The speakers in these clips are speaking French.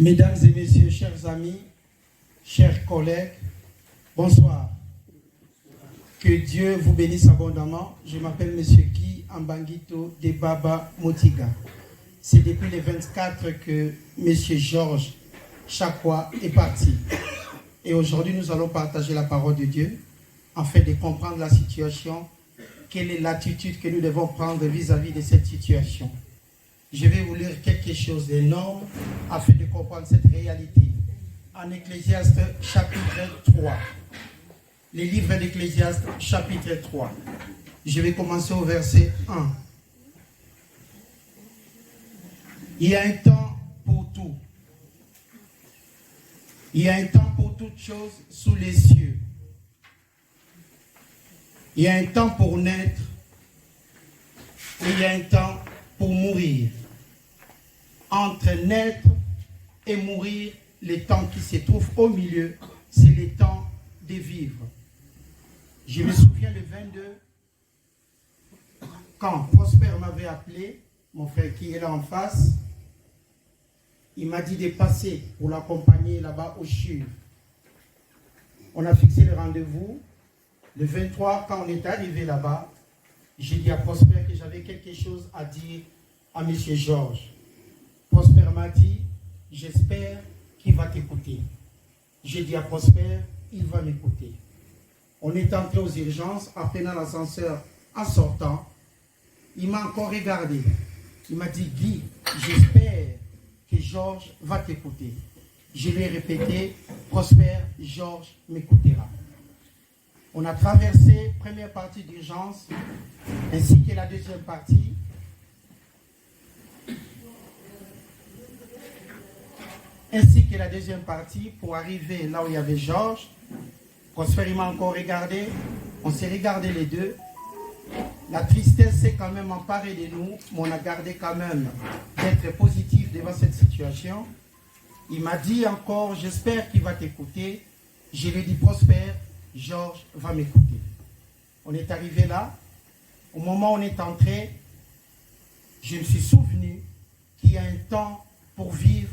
Mesdames et messieurs, chers amis, chers collègues, bonsoir. Que Dieu vous bénisse abondamment. Je m'appelle Monsieur Guy Ambangito de Baba Motiga. C'est depuis le 24 que Monsieur Georges Chakwa est parti. Et aujourd'hui, nous allons partager la parole de Dieu afin de comprendre la situation, quelle est l'attitude que nous devons prendre vis-à-vis de cette situation. Je vais vous lire quelque chose d'énorme afin de comprendre cette réalité. En Ecclésiaste chapitre 3. Les livres d'Ecclésiaste chapitre 3. Je vais commencer au verset 1. Il y a un temps pour tout. Il y a un temps pour toutes choses sous les cieux. Il y a un temps pour naître et il y a un temps pour mourir. Entre naître et mourir, les temps qui se trouvent au milieu, c'est les temps de vivre. Je me souviens le 22, quand Prosper m'avait appelé, mon frère qui est là en face, il m'a dit de passer pour l'accompagner là-bas au CHUV. On a fixé le rendez-vous. Le 23, quand on est arrivé là-bas, j'ai dit à Prosper que j'avais quelque chose à dire à M. Georges. Prosper m'a dit, j'espère qu'il va t'écouter. J'ai dit à Prosper, il va m'écouter. On est entré aux urgences, en prenant l'ascenseur, en sortant. Il m'a encore regardé. Il m'a dit, Guy, j'espère que Georges va t'écouter. Je lui ai répété, Prosper, Georges m'écoutera. On a traversé la première partie d'urgence, ainsi que la deuxième partie. Pour arriver là où il y avait Georges. Prosper, il m'a encore regardé. On s'est regardé les deux. La tristesse s'est quand même emparée de nous, mais on a gardé quand même d'être positif devant cette situation. Il m'a dit encore, j'espère qu'il va t'écouter. Je lui ai dit, Prosper, Georges va m'écouter. On est arrivé là. Au moment où on est entré, je me suis souvenu qu'il y a un temps pour vivre,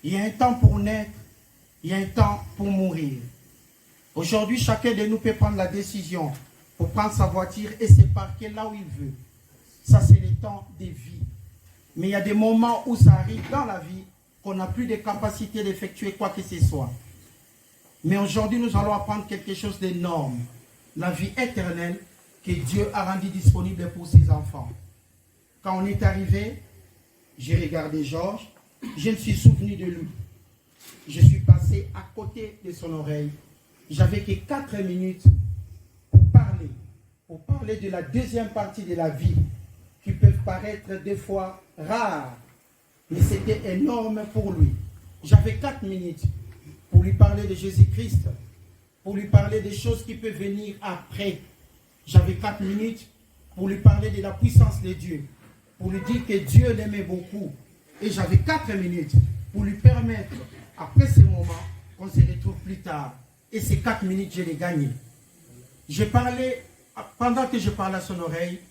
il y a un temps pour naître, il y a un temps pour mourir. Aujourd'hui, chacun de nous peut prendre la décision pour prendre sa voiture et se parquer là où il veut. Ça, c'est le temps des vies. Mais il y a des moments où ça arrive dans la vie qu'on n'a plus de capacité d'effectuer quoi que ce soit. Mais aujourd'hui, nous allons apprendre quelque chose d'énorme. La vie éternelle que Dieu a rendue disponible pour ses enfants. Quand on est arrivé, j'ai regardé Georges, je me suis souvenu de lui. Je suis passé à côté de son oreille. J'avais que 4 minutes pour parler de la deuxième partie de la vie, qui peuvent paraître des fois rares, mais c'était énorme pour lui. J'avais 4 minutes pour lui parler de Jésus-Christ, pour lui parler des choses qui peuvent venir après. J'avais 4 minutes pour lui parler de la puissance de Dieu, pour lui dire que Dieu l'aimait beaucoup. Et j'avais 4 minutes pour lui permettre, après ce moment, qu'on se retrouve plus tard. Et ces 4 minutes, je les gagnais. Pendant que je parlais à son oreille,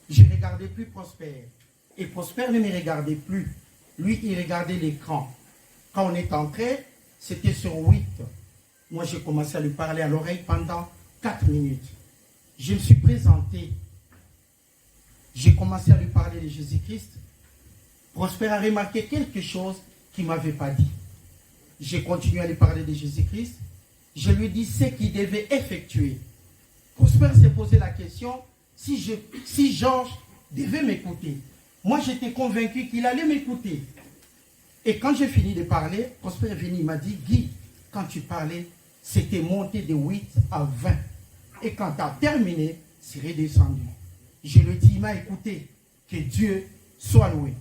je ne regardais plus Prosper. Et Prosper ne me regardait plus. Lui, il regardait l'écran. Quand on est entré, c'était sur 8. Moi, j'ai commencé à lui parler à l'oreille pendant 4 minutes. Je me suis présenté. J'ai commencé à lui parler de Jésus-Christ. Prosper a remarqué quelque chose qu'il ne m'avait pas dit. J'ai continué à lui parler de Jésus-Christ. Je lui ai dit ce qu'il devait effectuer. Prosper s'est posé la question si Georges devait m'écouter. Moi, j'étais convaincu qu'il allait m'écouter. Et quand j'ai fini de parler, Prosper est venu, il m'a dit, Guy, quand tu parlais, c'était monté de 8 à 20. Et quand tu as terminé, c'est redescendu. Je lui ai dit, il m'a écouté. Que Dieu soit loué.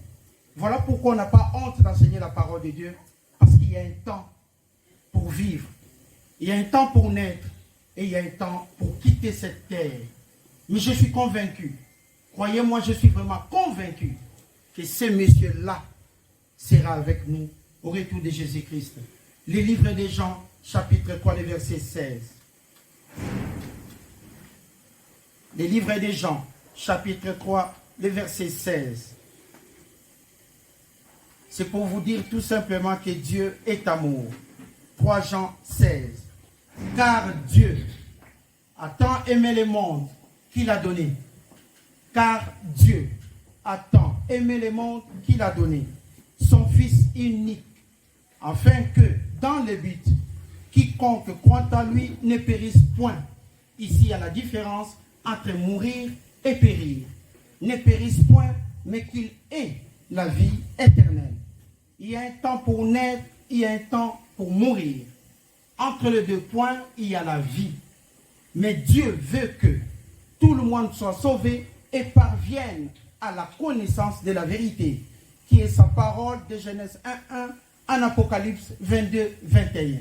Voilà pourquoi on n'a pas honte d'enseigner la parole de Dieu. Parce qu'il y a un temps pour vivre. Il y a un temps pour naître. Et il y a un temps pour quitter cette terre. Mais je suis convaincu. Croyez-moi, je suis vraiment convaincu que ce monsieur-là sera avec nous au retour de Jésus-Christ. Les livres des Jean, chapitre 3, le verset 16. Les livres des Jean, chapitre 3, le verset 16. c'est pour vous dire tout simplement que Dieu est amour. 3 Jean 16. Car Dieu a tant aimé le monde qu'il a donné. Car Dieu a tant aimé le monde qu'il a donné son Fils unique, afin que, dans le but, quiconque croit en lui ne périsse point. Ici, il y a la différence entre mourir et périr. Ne périsse point, mais qu'il ait la vie éternelle. Il y a un temps pour naître, il y a un temps pour mourir. Entre les deux points, il y a la vie. Mais Dieu veut que tout le monde soit sauvé et parvienne à la connaissance de la vérité, qui est sa parole de Genèse 1:1 en Apocalypse 22:21.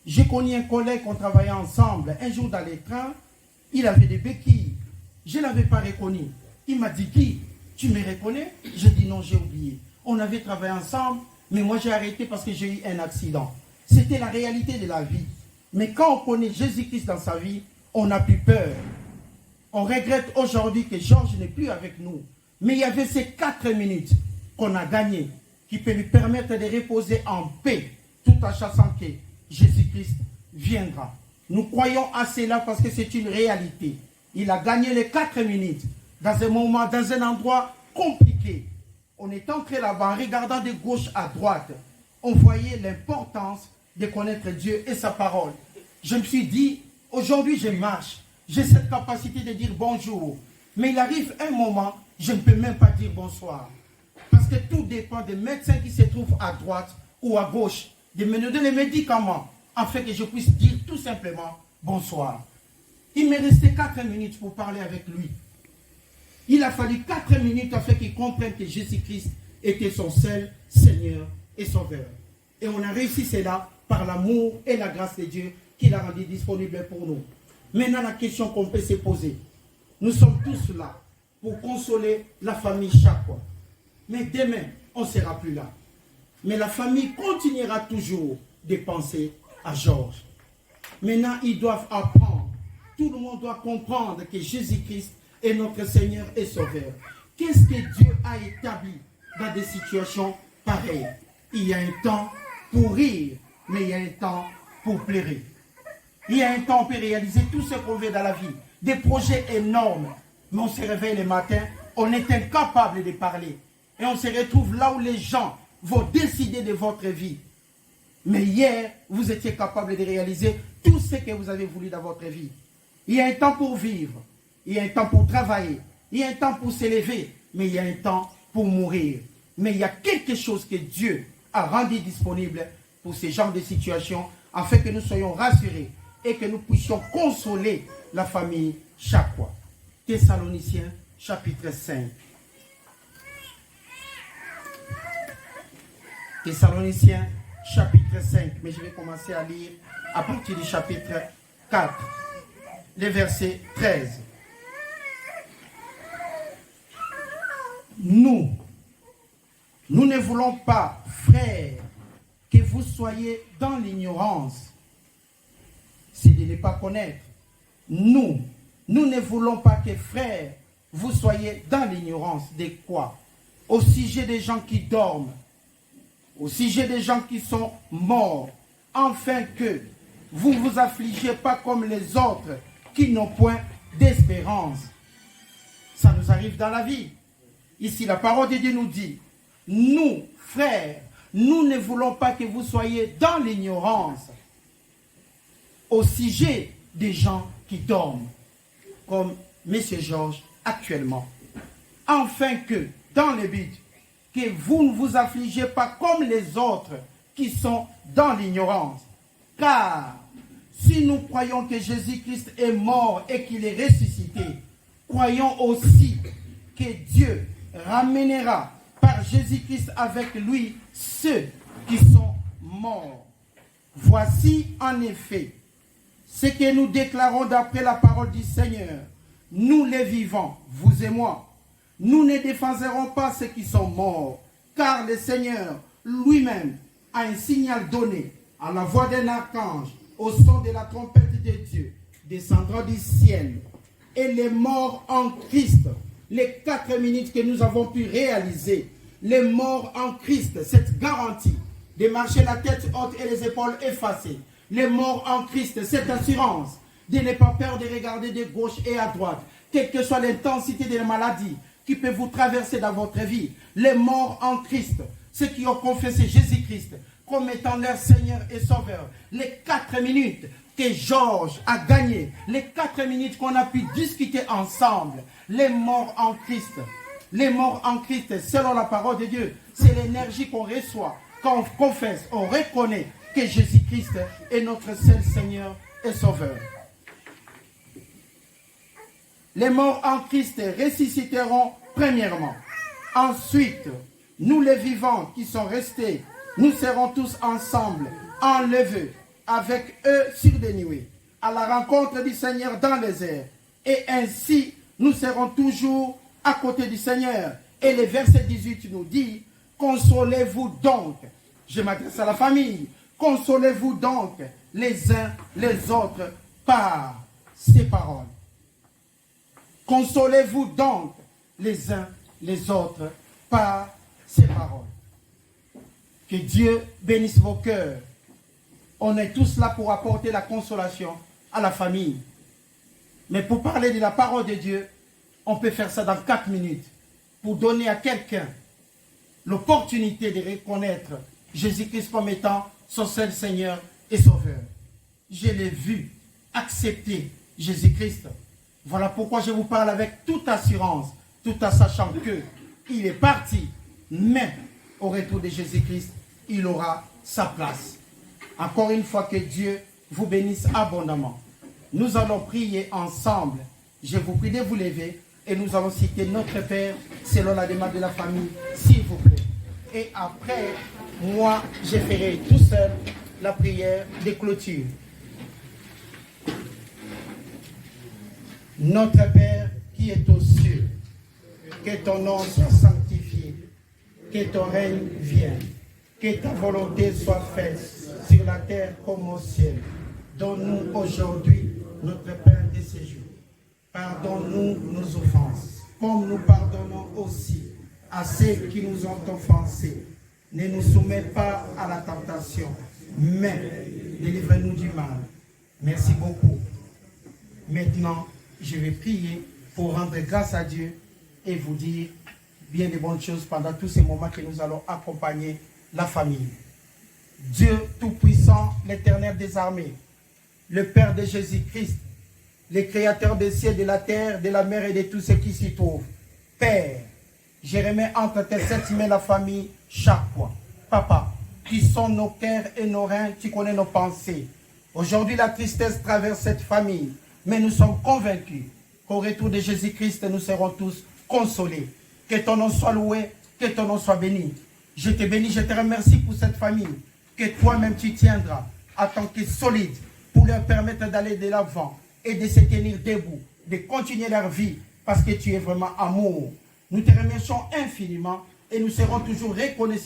J'ai connu un collègue, on travaillait ensemble. Un jour dans les trains, il avait des béquilles. Je ne l'avais pas reconnu. Il m'a dit, Guy, tu me reconnais? J'ai dit non, j'ai oublié. On avait travaillé ensemble, mais moi j'ai arrêté parce que j'ai eu un accident. C'était la réalité de la vie. Mais quand on connaît Jésus-Christ dans sa vie, on n'a plus peur. On regrette aujourd'hui que Georges n'est plus avec nous. Mais il y avait ces 4 minutes qu'on a gagnées, qui peuvent lui permettre de reposer en paix, tout en sachant que Jésus-Christ viendra. Nous croyons à cela parce que c'est une réalité. Il a gagné les 4 minutes dans un moment, dans un endroit compliqué. On est entré là-bas en regardant de gauche à droite. On voyait l'importance de connaître Dieu et sa parole. Je me suis dit, aujourd'hui je marche. J'ai cette capacité de dire bonjour. Mais il arrive un moment, je ne peux même pas dire bonsoir. Parce que tout dépend des médecins qui se trouvent à droite ou à gauche, de me donner les médicaments, afin que je puisse dire tout simplement bonsoir. Il me restait 4 minutes pour parler avec lui. Il a fallu 4 minutes afin qu'il comprenne que Jésus-Christ était son seul Seigneur et Sauveur. Et on a réussi cela par l'amour et la grâce de Dieu qu'il a rendu disponible pour nous. Maintenant, la question qu'on peut se poser. Nous sommes tous là pour consoler la famille chaque fois. Mais demain, on ne sera plus là. Mais la famille continuera toujours de penser à Georges. Maintenant, ils doivent apprendre. Tout le monde doit comprendre que Jésus-Christ est notre Seigneur et Sauveur. Qu'est-ce que Dieu a établi dans des situations pareilles? Il y a un temps pour rire, mais il y a un temps pour pleurer. Il y a un temps pour réaliser tout ce qu'on veut dans la vie. Des projets énormes. Mais on se réveille le matin, on est incapable de parler. Et on se retrouve là où les gens vont décider de votre vie. Mais hier, vous étiez capable de réaliser tout ce que vous avez voulu dans votre vie. Il y a un temps pour vivre. Il y a un temps pour travailler. Il y a un temps pour s'élever. Mais il y a un temps pour mourir. Mais il y a quelque chose que Dieu a rendu disponible pour ce genre de situation, afin que nous soyons rassurés et que nous puissions consoler la famille chaque fois. Thessaloniciens, chapitre 5. Thessaloniciens, chapitre 5. Mais je vais commencer à lire à partir du chapitre 4, le verset 13. Nous ne voulons pas, frères, que vous soyez dans l'ignorance. C'est de ne pas connaître. Nous ne voulons pas que, frères, vous soyez dans l'ignorance. De quoi? Au sujet des gens qui dorment, au sujet des gens qui sont morts, afin que vous ne vous affligez pas comme les autres qui n'ont point d'espérance. Ça nous arrive dans la vie. Ici, la parole de Dieu nous dit, nous, frères, nous ne voulons pas que vous soyez dans l'ignorance au sujet des gens qui dorment, comme M. Georges actuellement. Afin que, dans le but, que vous ne vous affligez pas comme les autres qui sont dans l'ignorance. Car si nous croyons que Jésus-Christ est mort et qu'il est ressuscité, croyons aussi que Dieu ramènera par Jésus-Christ avec lui ceux qui sont morts. Voici en effet ce que nous déclarons d'après la parole du Seigneur. Nous les vivants, vous et moi, nous ne défendrons pas ceux qui sont morts, car le Seigneur lui-même a un signal donné à la voix d'un archange, au son de la trompette de Dieu, descendra du ciel. Et les morts en Christ, les 4 minutes que nous avons pu réaliser, Les morts en Christ, cette garantie de marcher la tête haute et les épaules effacées. Les morts en Christ, cette assurance de ne pas peur de regarder de gauche et à droite, quelle que soit l'intensité de la maladie qui peut vous traverser dans votre vie. Les morts en Christ, ceux qui ont confessé Jésus-Christ comme étant leur Seigneur et Sauveur. Les 4 minutes que Georges a gagné, les 4 minutes qu'on a pu discuter ensemble, les morts en Christ. Les morts en Christ, selon la parole de Dieu, c'est l'énergie qu'on reçoit quand on confesse, on reconnaît que Jésus-Christ est notre seul Seigneur et Sauveur. Les morts en Christ ressusciteront premièrement. Ensuite, nous les vivants qui sont restés, nous serons tous ensemble, enlevés avec eux sur des nuées, à la rencontre du Seigneur dans les airs. Et ainsi, nous serons toujours à côté du Seigneur. Et le verset 18 nous dit, consolez-vous donc. Je m'adresse à la famille. Consolez-vous donc les uns les autres par ces paroles. Consolez-vous donc les uns les autres par ces paroles. Que Dieu bénisse vos cœurs. On est tous là pour apporter la consolation à la famille. Mais pour parler de la parole de Dieu, on peut faire ça dans 4 minutes. Pour donner à quelqu'un l'opportunité de reconnaître Jésus-Christ comme étant son seul Seigneur et Sauveur. Je l'ai vu accepter Jésus-Christ. Voilà pourquoi je vous parle avec toute assurance, tout en sachant qu'il est parti, mais au retour de Jésus-Christ, il aura sa place. Encore une fois, que Dieu vous bénisse abondamment. Nous allons prier ensemble. Je vous prie de vous lever et nous allons citer notre Père selon la demande de la famille, s'il vous plaît. Et après, moi, je ferai tout seul la prière de clôture. Notre Père qui est aux cieux, que ton nom soit sanctifié, que ton règne vienne, que ta volonté soit faite sur la terre comme au ciel. Donne-nous aujourd'hui notre pain de ce jour. Pardonne-nous nos offenses, comme nous pardonnons aussi à ceux qui nous ont offensés. Ne nous soumets pas à la tentation, mais délivre-nous du mal. Merci beaucoup. Maintenant, je vais prier pour rendre grâce à Dieu et vous dire bien de bonnes choses pendant tous ces moments que nous allons accompagner la famille. Dieu Tout-Puissant, l'Éternel des armées, le Père de Jésus-Christ, le Créateur des cieux, de la terre, de la mer et de tout ce qui s'y trouve. Père, je remets entre tes 7 mains la famille chaque fois. Papa, qui sont nos cœurs et nos reins, tu connais nos pensées. Aujourd'hui, la tristesse traverse cette famille, mais nous sommes convaincus qu'au retour de Jésus-Christ, nous serons tous consolés. Que ton nom soit loué, que ton nom soit béni. Je te bénis, je te remercie pour cette famille, que toi-même tu tiendras en tant que solide pour leur permettre d'aller de l'avant et de se tenir debout, de continuer leur vie, parce que tu es vraiment amour. Nous te remercions infiniment et nous serons toujours reconnaissants